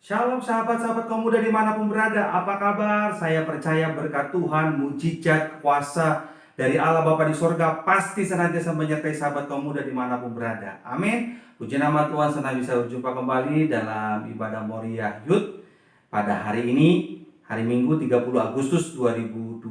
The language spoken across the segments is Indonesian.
Shalom sahabat-sahabat kaum muda dimanapun berada, apa kabar? Saya percaya berkat Tuhan, mujizat, kuasa dari Allah Bapa di sorga pasti senantiasa menyertai sahabat kaum muda dimanapun berada. Amin. Puji nama Tuhan, senang bisa berjumpa kembali dalam ibadah Moriah Youth pada hari ini, hari Minggu 30 Agustus 2020.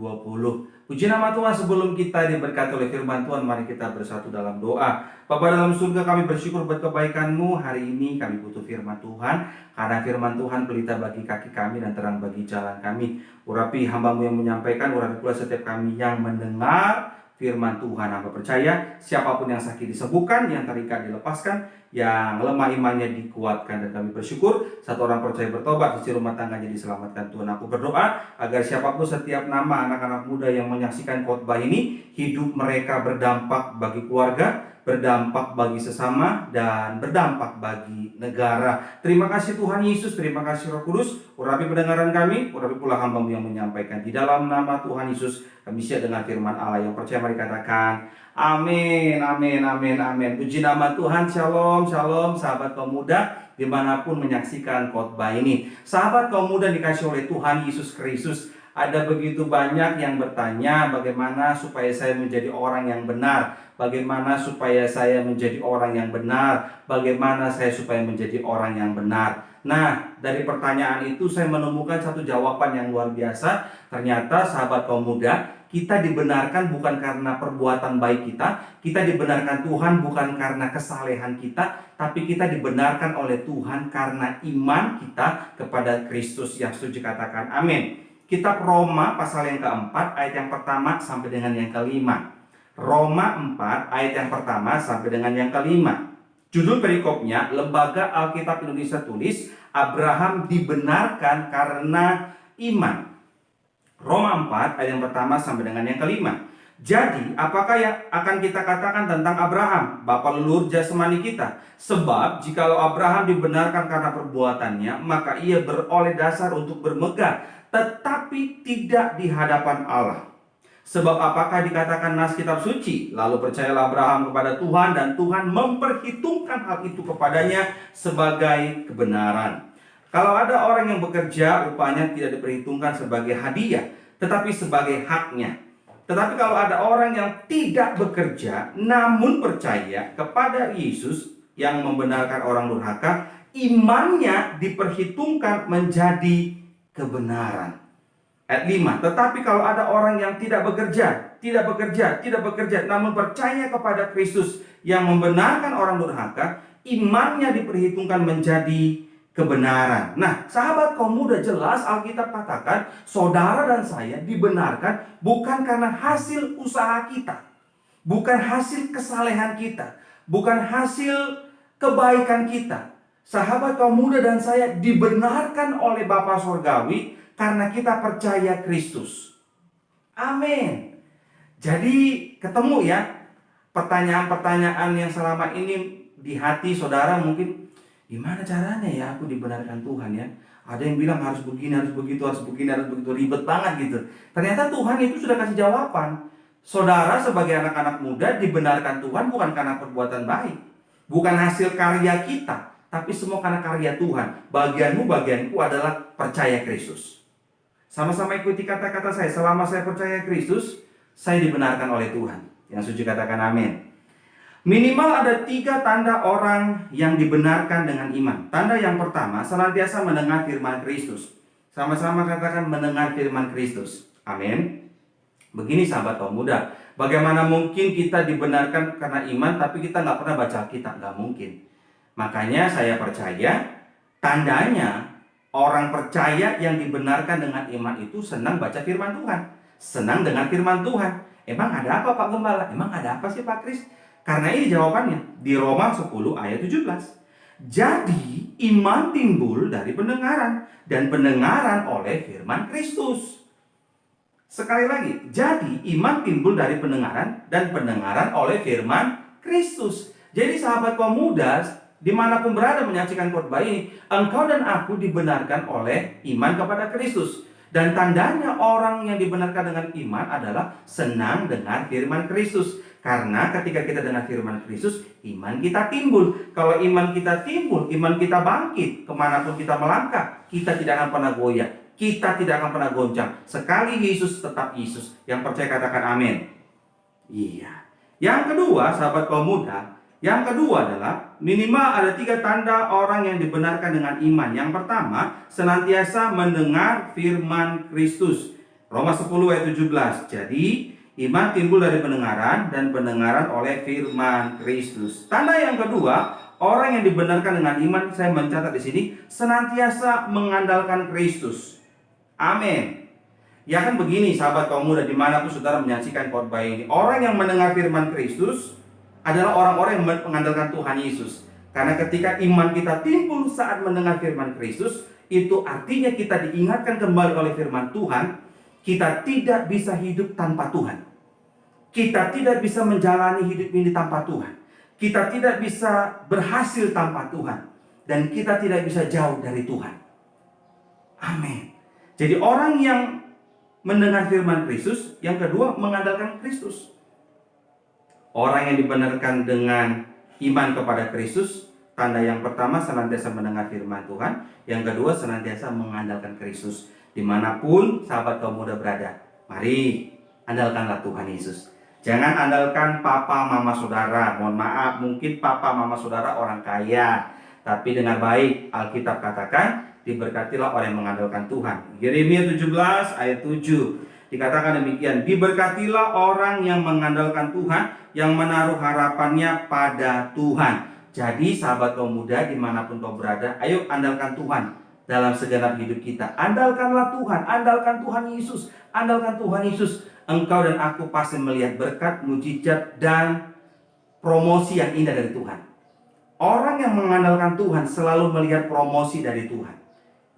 Puji nama Tuhan, sebelum kita diberkati oleh firman Tuhan, mari kita bersatu dalam doa. Bapa dalam surga, kami bersyukur buat kebaikan-Mu. Hari ini kami butuh firman Tuhan, karena firman Tuhan pelita bagi kaki kami dan terang bagi jalan kami. Urapi hamba-Mu yang menyampaikan, urapi pula setiap kami yang mendengar firman Tuhan. Hamba percaya siapapun yang sakit disembuhkan, yang terikat dilepaskan, yang lemah imannya dikuatkan. Dan kami bersyukur satu orang percaya bertobat, sisi rumah tangganya diselamatkan. Tuhan, aku berdoa agar siapapun setiap nama anak-anak muda yang menyaksikan khotbah ini, hidup mereka berdampak bagi keluarga, berdampak bagi sesama, dan berdampak bagi negara. Terima kasih Tuhan Yesus, terima kasih Roh Kudus. Urapi pendengaran kami, urapi pula hamba-Mu yang menyampaikan. Di dalam nama Tuhan Yesus kami siap dengan firman Allah. Yang percaya mari katakan amin, amin, amin, amin. Puji nama Tuhan. Shalom, shalom sahabat kaum muda dimanapun menyaksikan khotbah ini. Sahabat kaum muda dikasih oleh Tuhan Yesus Kristus, ada begitu banyak yang bertanya bagaimana supaya saya menjadi orang yang benar, bagaimana supaya saya menjadi orang yang benar, bagaimana saya supaya menjadi orang yang benar. Nah, dari pertanyaan itu saya menemukan satu jawaban yang luar biasa. Ternyata sahabat kaum muda, kita dibenarkan bukan karena perbuatan baik kita dibenarkan Tuhan bukan karena kesalehan kita, tapi kita dibenarkan oleh Tuhan karena iman kita kepada Kristus. Yang setuju katakan amin. Kitab Roma pasal yang keempat ayat yang pertama sampai dengan yang kelima. Roma 4 ayat yang pertama sampai dengan yang kelima. Judul perikopnya, Lembaga Alkitab Indonesia tulis, Abraham dibenarkan karena iman. Roma 4 ayat yang pertama sampai dengan yang kelima. Jadi, apakah yang akan kita katakan tentang Abraham, bapa leluhur jasmani kita? Sebab, jikalau Abraham dibenarkan karena perbuatannya, maka ia beroleh dasar untuk bermegah, tetapi tidak di hadapan Allah. Sebab apakah dikatakan nas kitab suci? Lalu percayalah Abraham kepada Tuhan, dan Tuhan memperhitungkan hal itu kepadanya sebagai kebenaran. Kalau ada orang yang bekerja, upahnya tidak diperhitungkan sebagai hadiah, tetapi sebagai haknya. Tetapi kalau ada orang yang tidak bekerja, namun percaya kepada Yesus yang membenarkan orang durhaka, imannya diperhitungkan menjadi kebenaran. Ayat 5, tetapi kalau ada orang yang tidak bekerja, namun percaya kepada Kristus yang membenarkan orang durhaka, imannya diperhitungkan menjadi kebenaran. Nah, sahabat kaum muda, jelas Alkitab katakan saudara dan saya dibenarkan bukan karena hasil usaha kita, bukan hasil kesalehan kita, bukan hasil kebaikan kita. Sahabat kaum muda dan saya dibenarkan oleh Bapa Surgawi karena kita percaya Kristus. Amin. Jadi ketemu ya pertanyaan-pertanyaan yang selama ini di hati saudara, mungkin gimana caranya ya aku dibenarkan Tuhan ya? Ada yang bilang harus begini, harus begitu, harus begini, harus begitu, ribet banget gitu. Ternyata Tuhan itu sudah kasih jawaban. Saudara sebagai anak-anak muda dibenarkan Tuhan bukan karena perbuatan baik, bukan hasil karya kita, tapi semua karena karya Tuhan. Bagianmu, bagianku adalah percaya Kristus. Sama-sama ikuti kata-kata saya. Selama saya percaya Kristus, saya dibenarkan oleh Tuhan. Yang setuju katakan amin. Minimal ada 3 tanda orang yang dibenarkan dengan iman. Tanda yang pertama, senantiasa mendengar firman Kristus. Sama-sama katakan mendengar firman Kristus. Amin. Begini sahabat kaum muda, bagaimana mungkin kita dibenarkan karena iman tapi kita nggak pernah baca Alkitab? Nggak mungkin. Makanya saya percaya tandanya orang percaya yang dibenarkan dengan iman itu senang baca firman Tuhan, senang dengar firman Tuhan. Emang ada apa Pak Gembala? Emang ada apa sih Pak Kris? Karena ini jawabannya di Roma 10 ayat 17. Jadi iman timbul dari pendengaran, dan pendengaran oleh firman Kristus. Sekali lagi, jadi iman timbul dari pendengaran, dan pendengaran oleh firman Kristus. Jadi sahabat kaum muda dimanapun berada menyaksikan khotbah ini, engkau dan aku dibenarkan oleh iman kepada Kristus. Dan tandanya orang yang dibenarkan dengan iman adalah senang dengan firman Kristus. Karena ketika kita dengar firman Kristus, iman kita timbul. Kalau iman kita timbul, iman kita bangkit. Kemanapun kita melangkah, kita tidak akan pernah goyah. Kita tidak akan pernah goncang. Sekali Yesus, tetap Yesus. Yang percaya katakan amin. Iya. Yang kedua, sahabat kaum muda, yang kedua adalah minimal ada 3 tanda orang yang dibenarkan dengan iman. Yang pertama, senantiasa mendengar firman Kristus. Roma 10 ayat 17. Jadi, iman timbul dari pendengaran dan pendengaran oleh firman Kristus. Tanda yang kedua, orang yang dibenarkan dengan iman, saya mencatat di sini, senantiasa mengandalkan Kristus. Amin. Ya kan begini sahabat kaum muda dimanapun saudara menyaksikan khotbah ini. Orang yang mendengar firman Kristus adalah orang-orang yang mengandalkan Tuhan Yesus. Karena ketika iman kita timbul saat mendengar firman Kristus, itu artinya kita diingatkan kembali oleh firman Tuhan. Kita tidak bisa hidup tanpa Tuhan. Kita tidak bisa menjalani hidup ini tanpa Tuhan. Kita tidak bisa berhasil tanpa Tuhan. Dan kita tidak bisa jauh dari Tuhan. Amin. Jadi orang yang mendengar firman Kristus, yang kedua mengandalkan Kristus. Orang yang dibenarkan dengan iman kepada Kristus, tanda yang pertama senantiasa mendengar firman Tuhan, yang kedua senantiasa mengandalkan Kristus. Dimanapun sahabat kaum muda berada, mari andalkanlah Tuhan Yesus. Jangan andalkan papa mama saudara. Mohon maaf, mungkin papa mama saudara orang kaya, tapi dengar baik, Alkitab katakan diberkatilah orang yang mengandalkan Tuhan. Yeremia 17 ayat 7 dikatakan demikian, diberkatilah orang yang mengandalkan Tuhan, yang menaruh harapannya pada Tuhan. Jadi sahabat kaum muda dimanapun kau berada, ayo andalkan Tuhan dalam segenap hidup kita. Andalkanlah Tuhan, andalkan Tuhan Yesus, andalkan Tuhan Yesus. Engkau dan aku pasti melihat berkat, mujizat, dan promosi yang indah dari Tuhan. Orang yang mengandalkan Tuhan selalu melihat promosi dari Tuhan.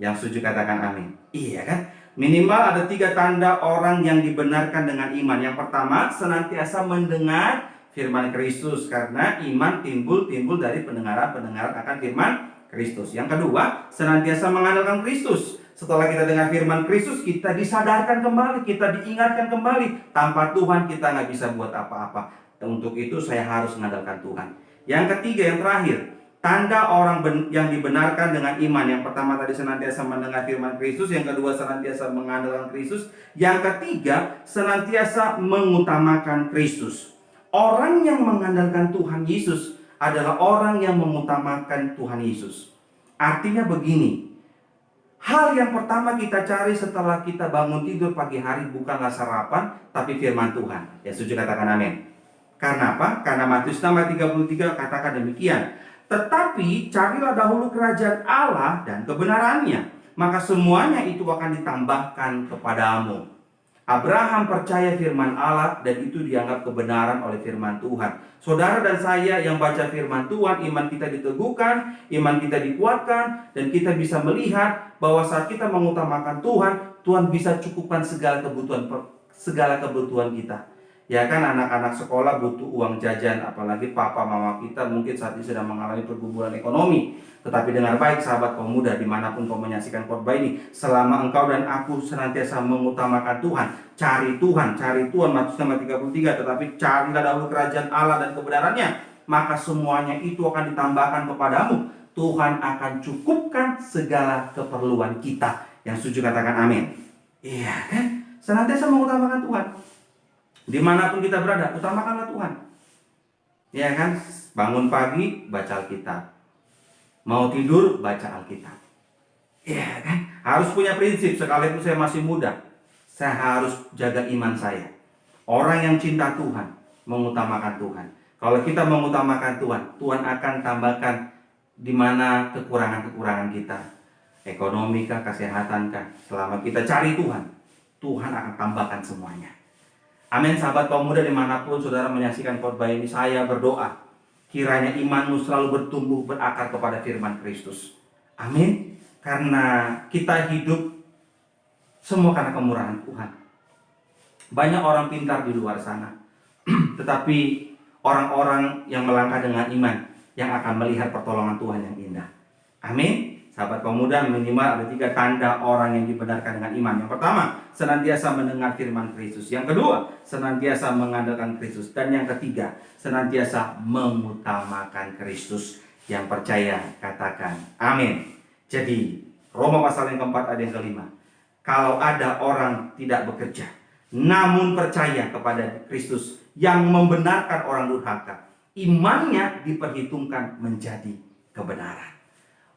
Yang setuju katakan amin. Iya kan? Minimal ada 3 tanda orang yang dibenarkan dengan iman. Yang pertama, senantiasa mendengar firman Kristus. Karena iman timbul dari pendengaran akan firman Kristus. Yang kedua, senantiasa mengandalkan Kristus. Setelah kita dengar firman Kristus, kita disadarkan kembali, kita diingatkan kembali. Tanpa Tuhan kita nggak bisa buat apa-apa. Dan untuk itu saya harus mengandalkan Tuhan. Yang ketiga, yang terakhir, tanda orang yang dibenarkan dengan iman. Yang pertama tadi senantiasa mendengar firman Kristus. Yang kedua senantiasa mengandalkan Kristus. Yang ketiga senantiasa mengutamakan Kristus. Orang yang mengandalkan Tuhan Yesus adalah orang yang mengutamakan Tuhan Yesus. Artinya begini. Hal yang pertama kita cari setelah kita bangun tidur pagi hari bukanlah sarapan, tapi firman Tuhan. Ya setuju katakan amin. Karena apa? Karena Matius 6:33 katakan demikian. Tetapi carilah dahulu kerajaan Allah dan kebenarannya, maka semuanya itu akan ditambahkan kepadamu. Abraham percaya firman Allah dan itu dianggap kebenaran oleh firman Tuhan. Saudara dan saya yang baca firman Tuhan, iman kita diteguhkan, iman kita dikuatkan, dan kita bisa melihat bahwa saat kita mengutamakan Tuhan, Tuhan bisa cukupkan segala kebutuhan kita. Ya kan, anak-anak sekolah butuh uang jajan, apalagi papa mama kita mungkin saat ini sedang mengalami pergumulan ekonomi. Tetapi dengar baik sahabat kaum muda dimanapun kau menyaksikan khotbah ini, selama engkau dan aku senantiasa mengutamakan Tuhan, cari Tuhan, Matius 6:33, tetapi carilah dahulu kerajaan Allah dan kebenarannya, maka semuanya itu akan ditambahkan kepadamu. Tuhan akan cukupkan segala keperluan kita. Yang setuju katakan amin. Iya kan? Senantiasa mengutamakan Tuhan. Dimanapun kita berada, utamakanlah Tuhan. Ya kan? Bangun pagi, baca Alkitab. Mau tidur, baca Alkitab. Ya kan? Harus punya prinsip, sekalipun saya masih muda, saya harus jaga iman saya. Orang yang cinta Tuhan, mengutamakan Tuhan. Kalau kita mengutamakan Tuhan, Tuhan akan tambahkan di mana kekurangan-kekurangan kita. Ekonomi kah, kesehatan kah. Selama kita cari Tuhan, Tuhan akan tambahkan semuanya. Amin sahabat kaum muda dimanapun saudara menyaksikan khotbah ini, saya berdoa kiranya imanmu selalu bertumbuh berakar kepada firman Kristus. Amin. Karena kita hidup semua karena kemurahan Tuhan. Banyak orang pintar di luar sana, tetapi orang-orang yang melangkah dengan iman yang akan melihat pertolongan Tuhan yang indah. Amin. Sahabat pemuda, minimal ada 3 tanda orang yang dibenarkan dengan iman. Yang pertama, senantiasa mendengar firman Kristus. Yang kedua, senantiasa mengandalkan Kristus. Dan yang ketiga, senantiasa mengutamakan Kristus. Yang percaya, katakan amin. Jadi, Roma pasal yang keempat ayat yang kelima. Kalau ada orang tidak bekerja, namun percaya kepada Kristus yang membenarkan orang durhaka, imannya diperhitungkan menjadi kebenaran.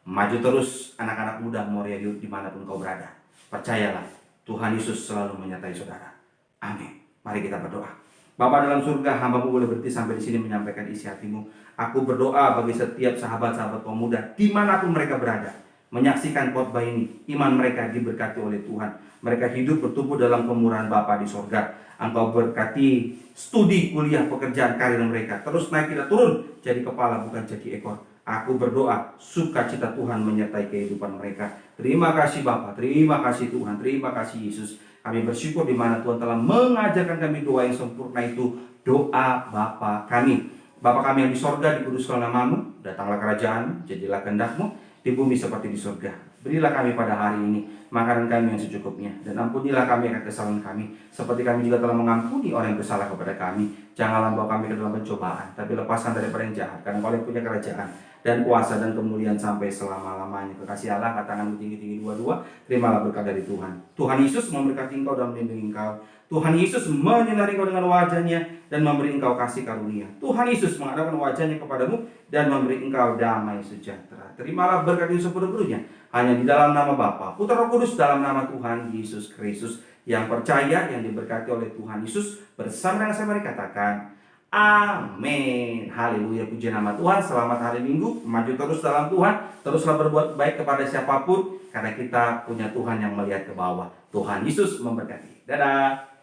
Maju terus anak-anak muda Moria Youth dimanapun kau berada. Percayalah, Tuhan Yesus selalu menyertai saudara. Amin. Mari kita berdoa. Bapa dalam surga, hamba-Mu boleh berhenti sampai di sini menyampaikan isi hati-Mu. Aku berdoa bagi setiap sahabat-sahabat pemuda dimanapun mereka berada, menyaksikan khotbah ini, iman mereka diberkati oleh Tuhan. Mereka hidup bertumbuh dalam kemurahan Bapa di sorga. Engkau berkati studi, kuliah, pekerjaan, karir mereka. Terus naik tidak turun, jadi kepala bukan jadi ekor. Aku berdoa sukacita Tuhan menyertai kehidupan mereka. Terima kasih Bapa, terima kasih Tuhan, terima kasih Yesus. Kami bersyukur di mana Tuhan telah mengajarkan kami doa yang sempurna itu, doa Bapa kami. Bapa kami yang di sorga, dikuduskanlah namamu, datanglah kerajaan, jadilah kehendak-Mu di bumi seperti di surga. Berilah kami pada hari ini makanan kami yang secukupnya, dan ampunilah kami akan kesalahan kami, seperti kami juga telah mengampuni orang yang bersalah kepada kami. Janganlah bawa kami ke dalam pencobaan, tapi lepaskan daripada yang jahat, karena Kau yang punya kerajaan dan kuasa dan kemuliaan sampai selama-lamanya. Kekasih Allah, tanganmu tinggi-tinggi dua-dua, terimalah berkat dari Tuhan. Tuhan Yesus memberkati engkau dan melindungi engkau. Tuhan Yesus menyinari engkau dengan wajahnya dan memberi engkau kasih karunia. Tuhan Yesus menghadapkan wajahnya kepadamu dan memberi engkau damai sejahtera. Terimalah berkat yang sepenuhnya hanya di dalam nama Bapa, Putra, Roh Kudus, dalam nama Tuhan Yesus Kristus. Yang percaya, yang diberkati oleh Tuhan Yesus, bersama dengan saya mari katakan amin. Haleluya, puji nama Tuhan. Selamat hari Minggu. Maju terus dalam Tuhan. Teruslah berbuat baik kepada siapapun, karena kita punya Tuhan yang melihat ke bawah. Tuhan Yesus memberkati. Dadah.